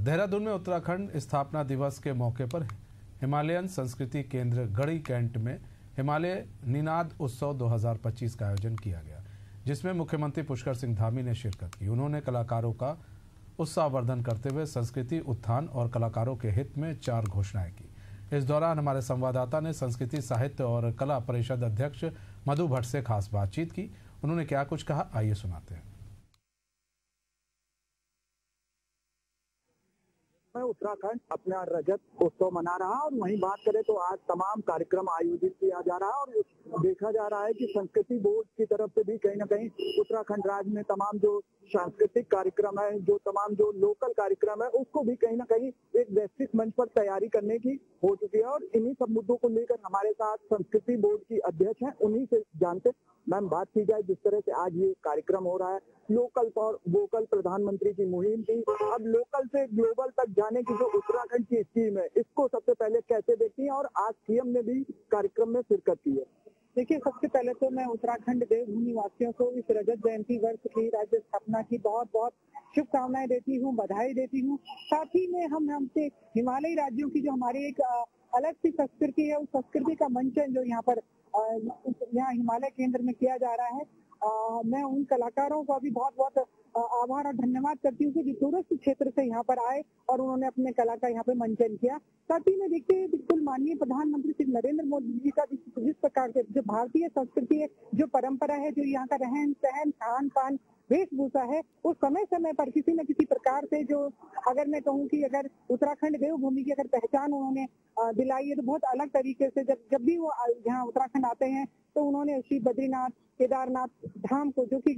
देहरादून में उत्तराखंड स्थापना दिवस के मौके पर हिमालयन संस्कृति केंद्र गढ़ी कैंट में हिमालय निनाद उत्सव 2025 का आयोजन किया गया, जिसमें मुख्यमंत्री पुष्कर सिंह धामी ने शिरकत की। उन्होंने कलाकारों का उत्साहवर्धन करते हुए संस्कृति उत्थान और कलाकारों के हित में 4 घोषणाएं की। इस दौरान हमारे संवाददाता ने संस्कृति साहित्य और कला परिषद अध्यक्ष मधु भट्ट से खास बातचीत की। उन्होंने क्या कुछ कहा, आइए सुनाते हैं। उत्तराखंड अपना रजत उत्सव मना रहा और वहीं बात करें तो आज तमाम कार्यक्रम आयोजित किया जा रहा है और देखा जा रहा है कि संस्कृति बोर्ड की तरफ से भी कहीं ना कहीं उत्तराखंड राज्य में तमाम जो सांस्कृतिक कार्यक्रम है, जो तमाम जो लोकल कार्यक्रम है, उसको भी कहीं ना कहीं एक वैश्विक मंच पर तैयारी करने की हो चुकी है। और इन्हीं सब मुद्दों को लेकर हमारे साथ संस्कृति बोर्ड की अध्यक्ष हैं, उन्हीं से जानते। मैम, बात की जाए जिस तरह से आज ये कार्यक्रम हो रहा है, लोकल फॉर वोकल प्रधानमंत्री की मुहिम थी, अब लोकल से ग्लोबल तक जाने की जो उत्तराखंड की स्कीम है, इसको सबसे पहले कैसे देखती हैं और आज सीएम ने भी कार्यक्रम में शिरकत की है? देखिए, सबसे पहले तो मैं उत्तराखंड देवभूमि वासियों को इस रजत जयंती वर्ष की राज्य स्थापना की बहुत बहुत शुभकामनाएं देती हूँ, बधाई देती हूँ। साथ ही में हमसे हिमालयी राज्यों की जो हमारी एक अलग सी संस्कृति है, उस संस्कृति का मंचन जो यहाँ पर यहाँ हिमालय केंद्र में किया जा रहा है, मैं उन कलाकारों का भी बहुत बहुत आभार और धन्यवाद करती हूँ कि जो दूरस्थ क्षेत्र से यहाँ पर आए और उन्होंने अपने कला का यहाँ पे मंचन किया। साथ ही में देखिए, बिल्कुल माननीय प्रधानमंत्री श्री नरेंद्र मोदी जी का जिस प्रकार से जो भारतीय संस्कृति है, जो परंपरा है, जो यहाँ का रहन सहन, खान पान, वेशभूषा है, वो समय समय पर किसी न किसी प्रकार से जो अगर मैं कहूँ कि अगर उत्तराखंड देवभूमि की अगर पहचान उन्होंने दिलाई है, तो बहुत अलग तरीके से जब भी वो यहाँ उत्तराखंड आते हैं तो उन्होंने श्री बद्रीनाथ केदारनाथ धाम को, जो कि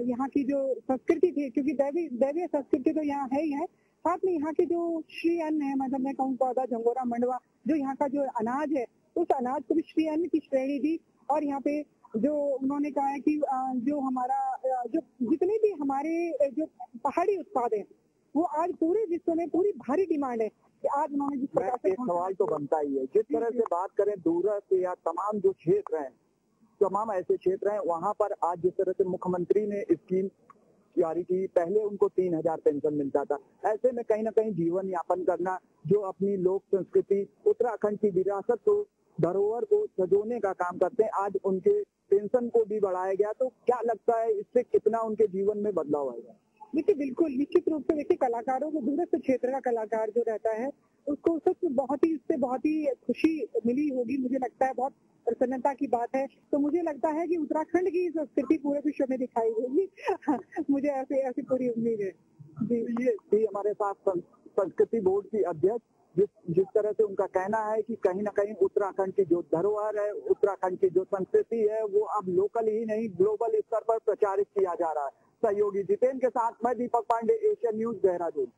यहाँ की जो संस्कृति थी, क्योंकि दैवीय संस्कृति तो यहाँ है ही है, साथ में यहाँ के जो श्री अन्न है, मतलब मैं कहूँ पौधा, झंगोरा, मंडवा, जो यहाँ का जो अनाज है, उस अनाज को भी श्री अन्न की श्रेणी दी। और यहाँ पे जो उन्होंने कहा है कि जो हमारा जो जितने भी हमारे जो पहाड़ी उत्पाद है, वो आज पूरे विश्व में पूरी भारी डिमांड है। आज उन्होंने जिस प्रकार से सवाल तो बनता ही है, जिस तरह से बात करें दूरस्थ या तमाम जो क्षेत्र हैं, तमाम ऐसे क्षेत्र हैं, वहां पर आज जिस तरह से मुख्यमंत्री ने स्कीम जारी की, पहले उनको 3000 पेंशन मिलता था, ऐसे में कहीं ना कहीं जीवन यापन करना, जो अपनी लोक संस्कृति उत्तराखंड की विरासत को, धरोहर को सजोने का काम करते हैं, आज उनके पेंशन को भी बढ़ाया गया। तो क्या लगता है इससे कितना उनके जीवन में बदलाव आएगा? देखिए, बिल्कुल निश्चित रूप से देखिए, कलाकारों को, दूरस्थ क्षेत्र का कलाकार जो रहता है, उसको सच इससे बहुत ही खुशी मिली होगी। मुझे लगता है बहुत प्रसन्नता की बात है। तो मुझे लगता है कि उत्तराखंड की संस्कृति पूरे विश्व में दिखाई देगी। मुझे ऐसी पूरी उम्मीद है जी। ये थी हमारे साथ संस्कृति बोर्ड की अध्यक्ष, जिस तरह से उनका कहना है कि कहीं ना कहीं उत्तराखंड की जो धरोहर है, उत्तराखंड की जो संस्कृति है, वो अब लोकल ही नहीं ग्लोबल स्तर पर प्रचारित किया जा रहा है। सहयोगी जितेंद्र के साथ मैं दीपक पांडे, एशियन न्यूज, देहरादून।